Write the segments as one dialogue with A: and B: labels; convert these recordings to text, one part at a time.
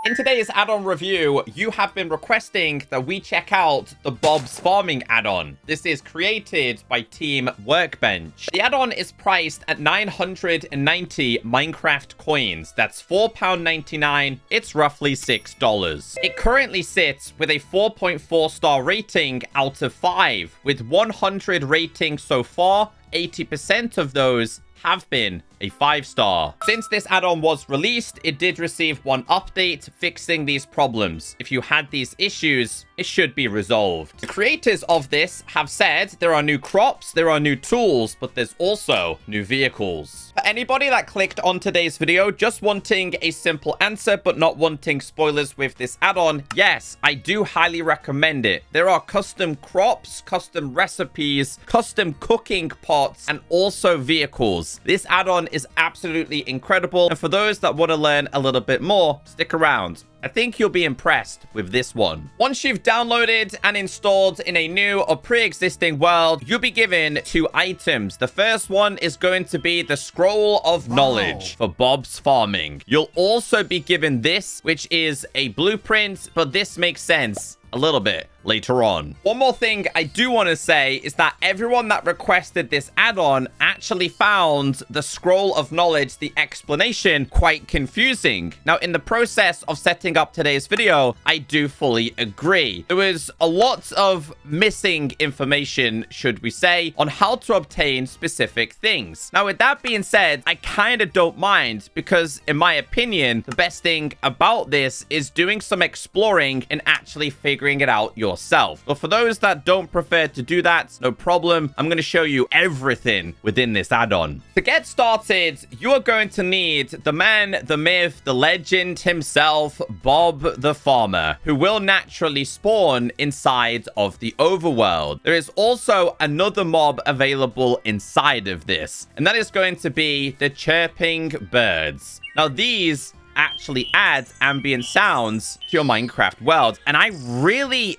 A: In today's add-on review, you have been requesting that we check out the Bob's Farming add-on. This is created by Team Workbench. The add-on is priced at 990 Minecraft coins. That's £4.99. It's roughly $6. It currently sits with a 4.4 star rating out of 5. With 100 ratings so far, 80% of those have been a 5-star. Since this add-on was released, it did receive one update fixing these problems. If you had these issues, it should be resolved. The creators of this have said there are new crops, there are new tools, but there's also new vehicles. For anybody that clicked on today's video just wanting a simple answer but not wanting spoilers with this add-on, yes, I do highly recommend it. There are custom crops, custom recipes, custom cooking pots, and also vehicles. This add-on is absolutely incredible, and for those that want to learn a little bit more, stick around. I think you'll be impressed with this one. Once you've downloaded and installed in a new or pre-existing world, you'll be given 2 items. The first one is going to be the Scroll of Knowledge for Bob's Farming. You'll also be given this, which is a blueprint, but this makes sense a little bit later on. One more thing I do want to say is that everyone that requested this add-on actually found the Scroll of Knowledge, the explanation, quite confusing. Now, in the process of setting up today's video, I do fully agree. There was a lot of missing information, should we say, on how to obtain specific things. Now, with that being said, I kind of don't mind because, in my opinion, the best thing about this is doing some exploring and actually figuring it out yourself. But for those that don't prefer to do that, no problem. I'm going to show you everything within this add-on. To get started, you are going to need the man, the myth, the legend himself, Bob the Farmer, who will naturally spawn inside of the overworld. There is also another mob available inside of this, and that is going to be the chirping birds. Now, these actually add ambient sounds to your Minecraft world, and I really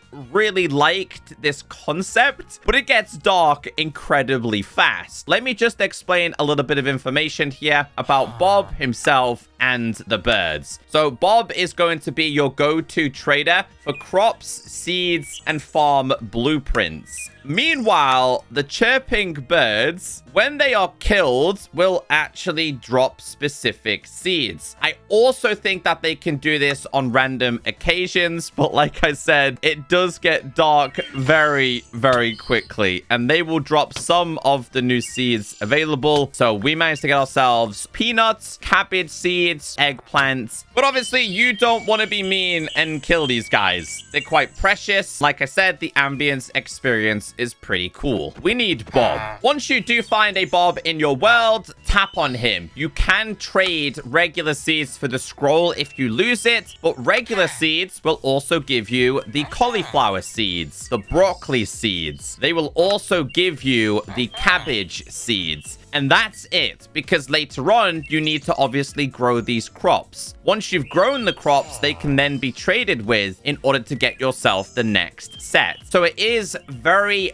A: liked this concept, but it gets dark incredibly fast. Let me just explain a little bit of information here about Bob himself and the birds. So Bob is going to be your go-to trader for crops, seeds, and farm blueprints. Meanwhile, the chirping birds, when they are killed, will actually drop specific seeds. I also think that they can do this on random occasions, but like I said, it does get dark very quickly, and they will drop some of the new seeds available. So we managed to get ourselves peanuts, cabbage seeds, eggplants, but obviously you don't want to be mean and kill these guys. They're quite precious. Like I said, the ambience experience is pretty cool. We need Bob. Once you do find a Bob in your world, tap on him. You can trade regular seeds for the scroll if you lose it, but regular seeds will also give you the cauliflower seeds, the broccoli seeds. They will also give you the cabbage seeds. And that's it, because later on, you need to obviously grow these crops. Once you've grown the crops, they can then be traded with in order to get yourself the next set. So it is very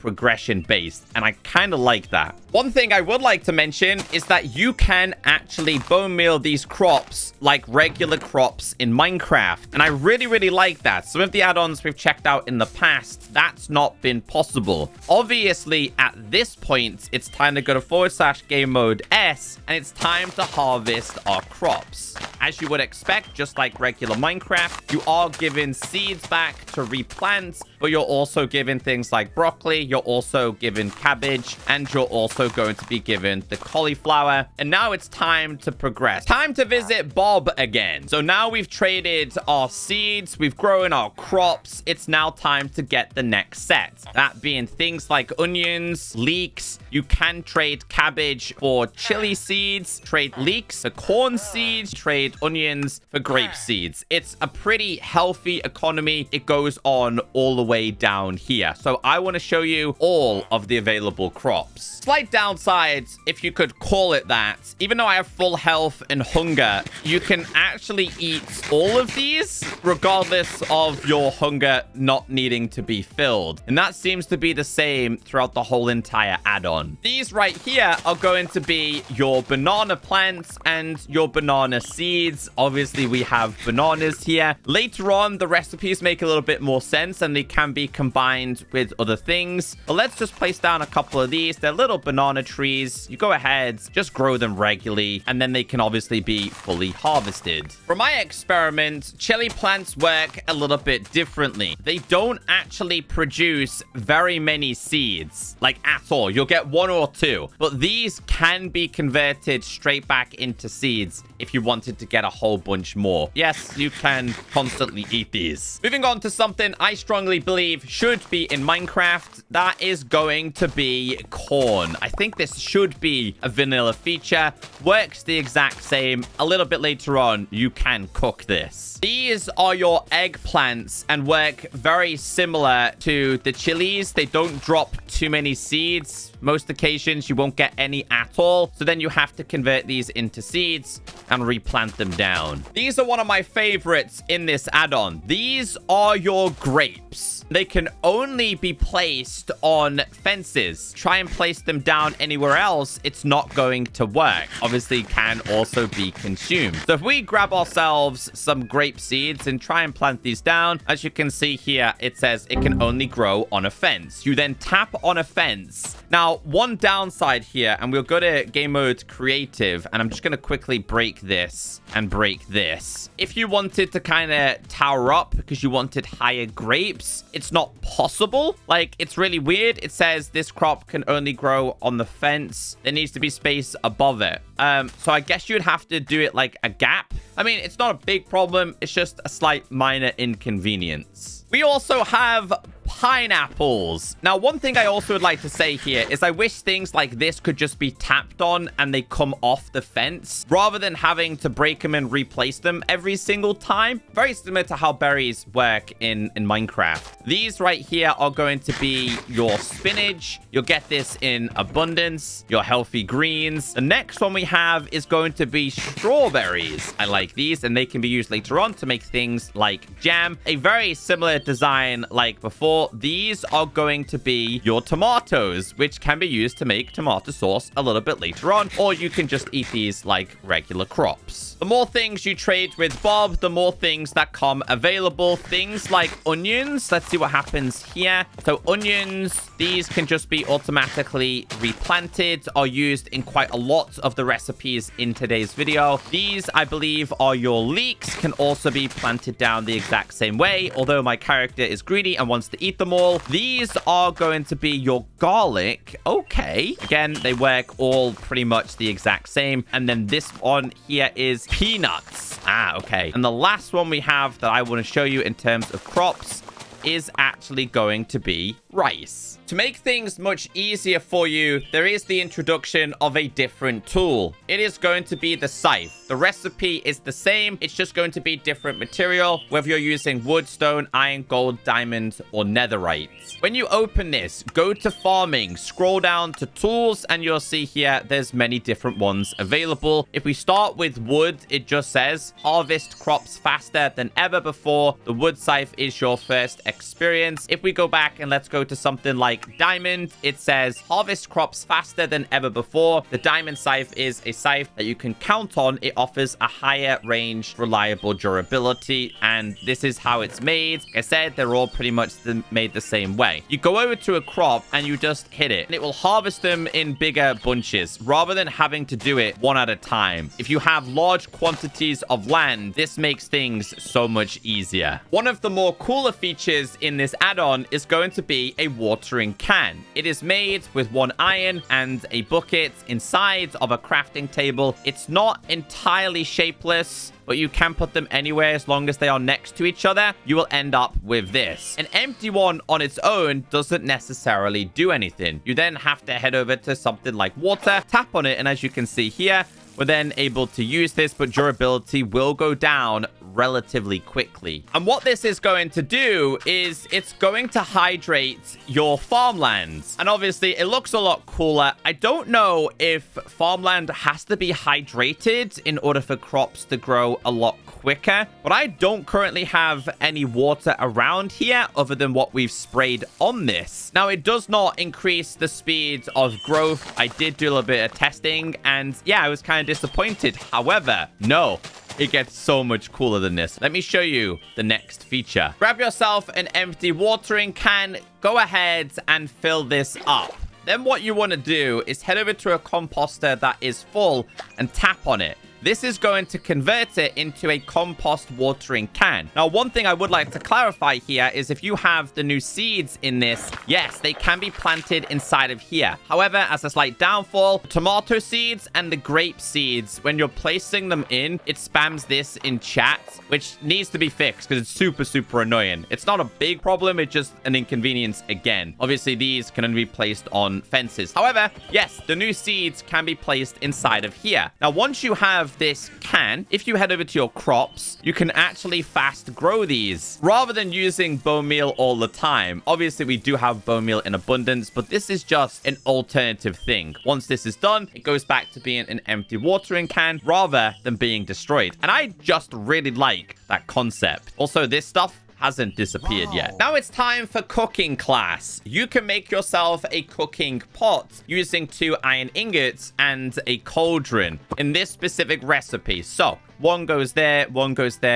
A: progression-based, and I kind of like that. One thing I would like to mention is that you can actually bone meal these crops like regular crops in Minecraft, and I really like that. Some of the add-ons we've checked out in the past, that's not been possible. Obviously, at this point, it's time to go to /game mode S, and it's time to harvest our crops. As you would expect, just like regular Minecraft, you are given seeds back to replant, but you're also given things like broccoli, you're also given cabbage, and you're also going to be given the cauliflower. And now it's time to progress. Time to visit Bob again. So now we've traded our seeds, we've grown our crops. It's now time to get the next set. That being things like onions, leeks. You can trade cabbage for chili seeds, trade leeks for corn seeds, trade onions for grape seeds. It's a pretty healthy economy. It goes on all the way down here. So I want to show you all of the available crops. Slight downside, if you could call it that, even though I have full health and hunger, you can actually eat all of these regardless of your hunger not needing to be filled. And that seems to be the same throughout the whole entire add-on. These right here are going to be your banana plants and your banana seeds. seeds. Obviously, we have bananas here. Later on, the recipes make a little bit more sense and they can be combined with other things. But let's just place down a couple of these. They're little banana trees. You go ahead, just grow them regularly, and then they can obviously be fully harvested. For my experiment, chili plants work a little bit differently. They don't actually produce very many seeds, like at all. You'll get 1 or 2, but these can be converted straight back into seeds if you wanted to get a whole bunch more. Yes, you can constantly eat these. Moving on to something I strongly believe should be in Minecraft, that is going to be corn. I think this should be a vanilla feature. Works the exact same. A little bit later on, you can cook this. These are your eggplants and work very similar to the chilies. They don't drop too many seeds. Most occasions, you won't get any at all. So then you have to convert these into seeds and replant them down. These are one of my favorites in this add-on. These are your grapes. They can only be placed on fences. Try and place them down anywhere else, it's not going to work. Obviously, can also be consumed. So if we grab ourselves some grape seeds and try and plant these down, as you can see here, it says it can only grow on a fence. You then tap on a fence. Now, one downside here, and we'll go to game mode creative, and I'm just going to quickly break this and break this. If you wanted to kind of tower up because you wanted higher grapes, it's not possible. Like, it's really weird. It says this crop can only grow on the fence. There needs to be space above it. So I guess you'd have to do it like a gap. I mean, it's not a big problem. It's just a slight minor inconvenience. We also have pineapples. Now, one thing I also would like to say here is I wish things like this could just be tapped on and they come off the fence rather than having to break them and replace them every single time. Very similar to how berries work in Minecraft. These right here are going to be your spinach. You'll get this in abundance, your healthy greens. The next one we have is going to be strawberries. I like these, and they can be used later on to make things like jam. A very similar design like before. These are going to be your tomatoes, which can be used to make tomato sauce a little bit later on, or you can just eat these like regular crops. The more things you trade with Bob, the more things that come available. Things like onions. Let's see what happens here. So onions, these can just be automatically replanted, are used in quite a lot of the recipes in today's video. These, I believe, are your leeks, can also be planted down the exact same way, although my character is greedy and wants to eat them all. These are going to be your garlic. Okay. Again, they work all pretty much the exact same. And then this one here is peanuts. Ah, okay. And the last one we have that I want to show you in terms of crops is actually going to be rice. To make things much easier for you, there is the introduction of a different tool. It is going to be the scythe. The recipe is the same. It's just going to be different material, whether you're using wood, stone, iron, gold, diamond, or netherite. When you open this, go to farming, scroll down to tools, and you'll see here there's many different ones available. If we start with wood, it just says harvest crops faster than ever before. The wood scythe is your first experience. If we go back and let's go to something like diamond, it says harvest crops faster than ever before. The diamond scythe is a scythe that you can count on. It offers a higher range, reliable durability, and this is how it's made. Like I said, they're all pretty much made the same way. You go over to a crop and you just hit it, and it will harvest them in bigger bunches rather than having to do it one at a time. If you have large quantities of land, this makes things so much easier. One of the more cooler features in this add-on is going to be a watering can. It is made with 1 iron and a bucket inside of a crafting table. It's not entirely shapeless, but you can put them anywhere as long as they are next to each other. You will end up with this. An empty one on its own doesn't necessarily do anything. You then have to head over to something like water, tap on it, and as you can see here, we're then able to use this, but durability will go down relatively quickly. And what this is going to do is it's going to hydrate your farmlands. And obviously, it looks a lot cooler. I don't know if farmland has to be hydrated in order for crops to grow a lot quicker, but I don't currently have any water around here other than what we've sprayed on this. Now, it does not increase the speed of growth. I did do a little bit of testing, and yeah, I was kind of disappointed. However, no, it gets so much cooler than this. Let me show you the next feature. Grab yourself an empty watering can. Go ahead and fill this up. Then what you want to do is head over to a composter that is full and tap on it. This is going to convert it into a compost watering can. Now, one thing I would like to clarify here is if you have the new seeds in this, yes, they can be planted inside of here. However, as a slight downfall, tomato seeds and the grape seeds, when you're placing them in, it spams this in chat, which needs to be fixed because it's super, super annoying. It's not a big problem. It's just an inconvenience again. Obviously, these can only be placed on fences. However, yes, the new seeds can be placed inside of here. Now, once you have this can, if you head over to your crops, you can actually fast grow these rather than using bone meal all the time. Obviously, we do have bone meal in abundance, but this is just an alternative thing. Once this is done, it goes back to being an empty watering can rather than being destroyed. And I just really like that concept. Also, this stuff hasn't disappeared yet. Now it's time for cooking class. You can make yourself a cooking pot using 2 iron ingots and a cauldron in this specific recipe. So one goes there,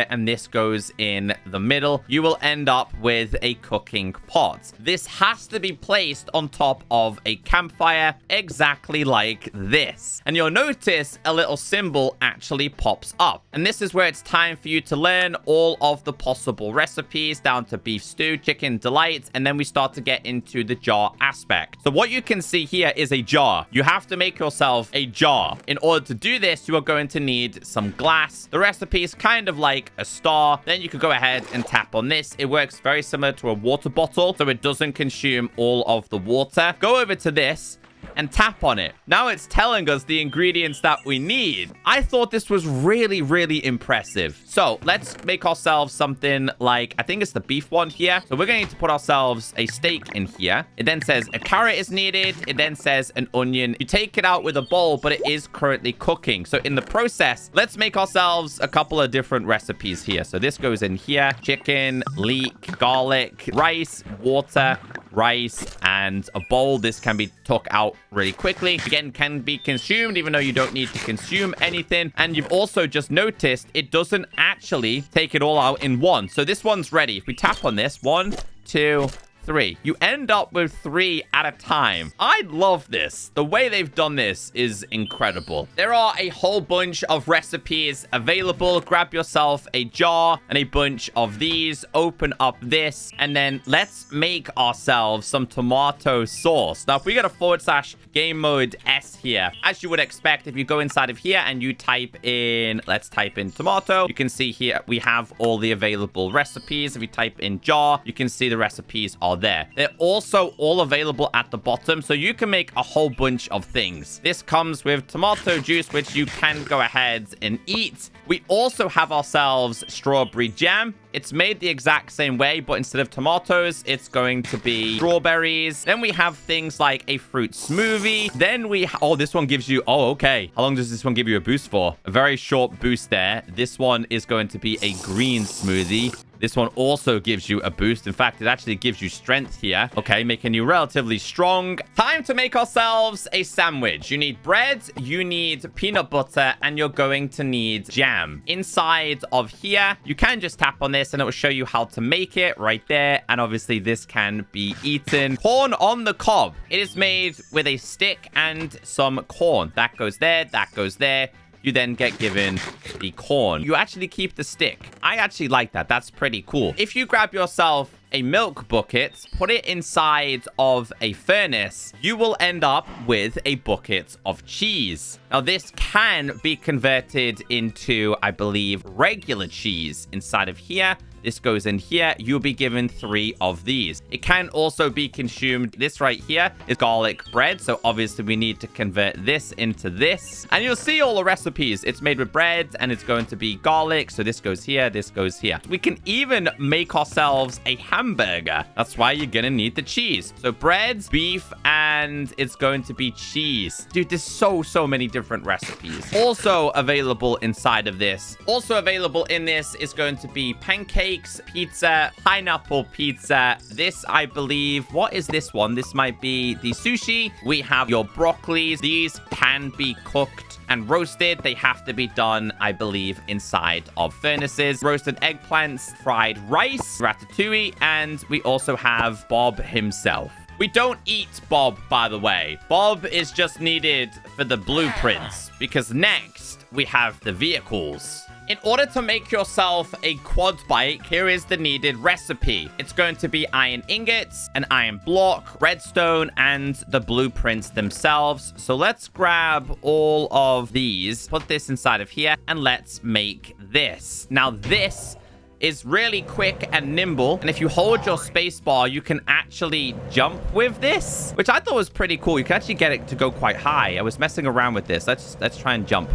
A: and this goes in the middle. You will end up with a cooking pot. This has to be placed on top of a campfire, exactly like this. And you'll notice a little symbol actually pops up. And this is where it's time for you to learn all of the possible recipes down to beef stew, chicken delight, and then we start to get into the jar aspect. So what you can see here is a jar. You have to make yourself a jar. In order to do this, you are going to need some glass. The recipe is kind of like a star. Then you could go ahead and tap on this. It works very similar to a water bottle, so it doesn't consume all of the water. Go over to this and tap on it. Now it's telling us the ingredients that we need. I thought this was really, really impressive. So let's make ourselves something like, I think it's the beef one here. So we're going to need to put ourselves a steak in here. It then says a carrot is needed. It then says an onion. You take it out with a bowl, but it is currently cooking. So in the process, let's make ourselves a couple of different recipes here. So this goes in here: chicken, leek, garlic, rice, water, rice, and a bowl. This can be took out really quickly. Again, can be consumed even though you don't need to consume anything. And you've also just noticed it doesn't actually take it all out in one. So this one's ready. If we tap on this, 1, 2, 3. You end up with 3 at a time. I love this. The way they've done this is incredible. There are a whole bunch of recipes available. Grab yourself a jar and a bunch of these. Open up this, and then let's make ourselves some tomato sauce. Now, if we get a / game mode S here, as you would expect, if you go inside of here and you type in, let's type in tomato, you can see here we have all the available recipes. If you type in jar, you can see the recipes are there. They're also all available at the bottom, so you can make a whole bunch of things. This comes with tomato juice, which you can go ahead and eat. We also have ourselves strawberry jam. It's made the exact same way, but instead of tomatoes, it's going to be strawberries. Then we have things like a fruit smoothie. Then oh, this one gives you, oh, okay. How long does this one give you a boost for? A very short boost there. This one is going to be a green smoothie. This one also gives you a boost. In fact, it actually gives you strength here. Okay, making you relatively strong. Time to make ourselves a sandwich. You need bread, you need peanut butter, and you're going to need jam. Inside of here, you can just tap on this and it will show you how to make it right there. And obviously, this can be eaten. Corn on the cob. It is made with a stick and some corn. That goes there, that goes there. You then get given the corn. You actually keep the stick. I actually like that. That's pretty cool. If you grab yourself a milk bucket, put it inside of a furnace, you will end up with a bucket of cheese. Now, this can be converted into, I believe, regular cheese inside of here. This goes in here. You'll be given 3 of these. It can also be consumed. This right here is garlic bread. So obviously we need to convert this into this. And you'll see all the recipes. It's made with bread and it's going to be garlic. So this goes here. This goes here. We can even make ourselves a hamburger. That's why you're going to need the cheese. So bread, beef, and it's going to be cheese. Dude, there's so many different recipes. Also available inside of this. Also available in this is going to be pancakes, pizza, pineapple pizza. This, I believe, what is this one? This might be the sushi. We have your broccolis. These can be cooked and roasted. They have to be done, I believe, inside of furnaces. Roasted eggplants, fried rice, ratatouille, and we also have Bob himself. We don't eat Bob, by the way. Bob is just needed for the blueprints, because next we have the vehicles. In order to make yourself a quad bike, here is the needed recipe. It's going to be iron ingots, an iron block, redstone, and the blueprints themselves. So let's grab all of these, put this inside of here, and let's make this. Now this is really quick and nimble, and if you hold your space bar, you can actually jump with this, which I thought was pretty cool. You can actually get it to go quite high. I was messing around with this. Let's try and jump.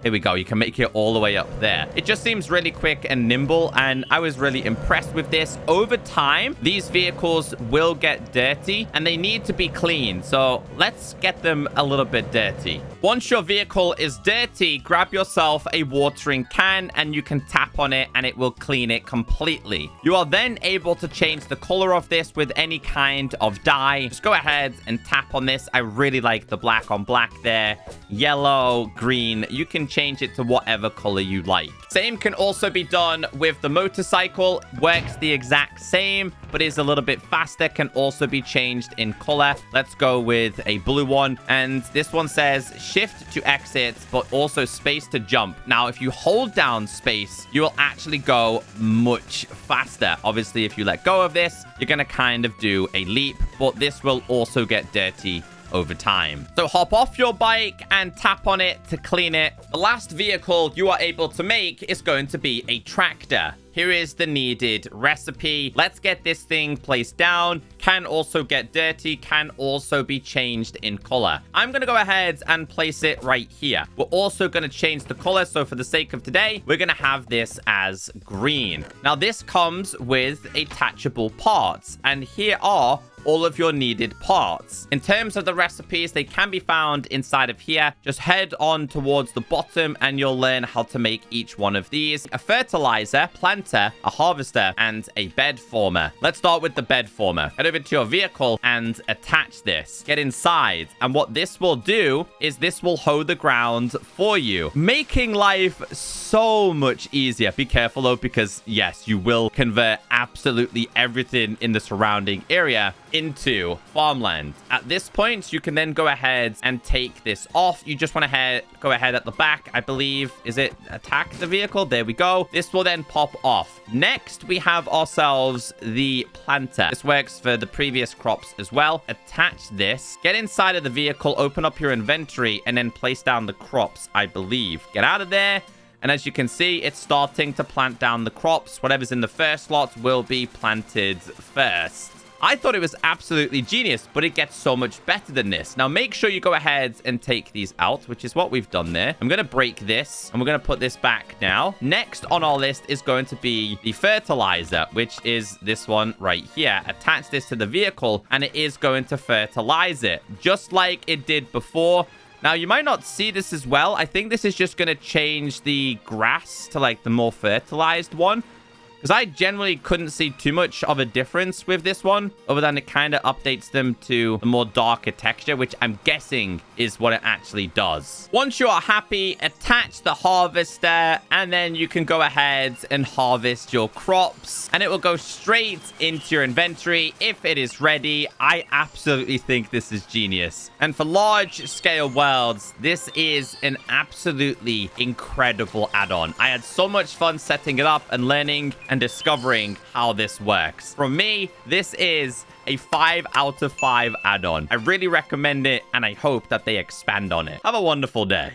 A: Here we go. You can make it all the way up there. It just seems really quick and nimble, and I was really impressed with this. Over time, these vehicles will get dirty, and they need to be clean. So let's get them a little bit dirty. Once your vehicle is dirty, grab yourself a watering can, and you can tap on it, and it will clean it completely. You are then able to change the color of this with any kind of dye. Just go ahead and tap on this. I really like the black on black there. Yellow, green. You can change it to whatever color you like. Same can also be done with the motorcycle. Works the exact same, but is a little bit faster. Can also be changed in color. Let's go with a blue one. And this one says shift to exit, but also space to jump. Now, if you hold down space, you will actually go much faster. Obviously, if you let go of this, you're going to kind of do a leap, but this will also get dirty over time. So hop off your bike and tap on it to clean it. The last vehicle you are able to make is going to be a tractor. Here is the needed recipe. Let's get this thing placed down. Can also get dirty, can also be changed in color. I'm going to go ahead and place it right here. We're also going to change the color. So for the sake of today, we're going to have this as green. Now this comes with attachable parts, and here are all of your needed parts. In terms of the recipes, they can be found inside of here. Just head on towards the bottom and you'll learn how to make each one of these. A fertilizer, planter, a harvester, and a bed former. Let's start with the bed former. Head over to your vehicle and attach this. Get inside. And what this will do is this will hoe the ground for you, making life so much easier. Be careful though, because yes, you will convert absolutely everything in the surrounding area into farmland. At this point, you can then go ahead and take this off. You just want to go ahead at the back, I believe. Is it attack the vehicle? There we go. This will then pop off. Next, we have ourselves the planter. This works for the previous crops as well. Attach this. Get inside of the vehicle, open up your inventory, and then place down the crops, I believe. Get out of there. And as you can see, it's starting to plant down the crops. Whatever's in the first slot will be planted first. I thought it was absolutely genius, but it gets so much better than this. Now, make sure you go ahead and take these out, which is what we've done there. I'm going to break this, and we're going to put this back now. Next on our list is going to be the fertilizer, which is this one right here. Attach this to the vehicle, and it is going to fertilize it, just like it did before. Now, you might not see this as well. I think this is just going to change the grass to, like, the more fertilized one. Because I generally couldn't see too much of a difference with this one, other than it kind of updates them to the more darker texture, which I'm guessing is what it actually does. Once you are happy, attach the harvester, and then you can go ahead and harvest your crops, and it will go straight into your inventory if it is ready. I absolutely think this is genius. And for large-scale worlds, this is an absolutely incredible add-on. I had so much fun setting it up and learning and discovering how this works. From me, this is a 5 out of 5 add-on. I really recommend it, and I hope that they expand on it. Have a wonderful day.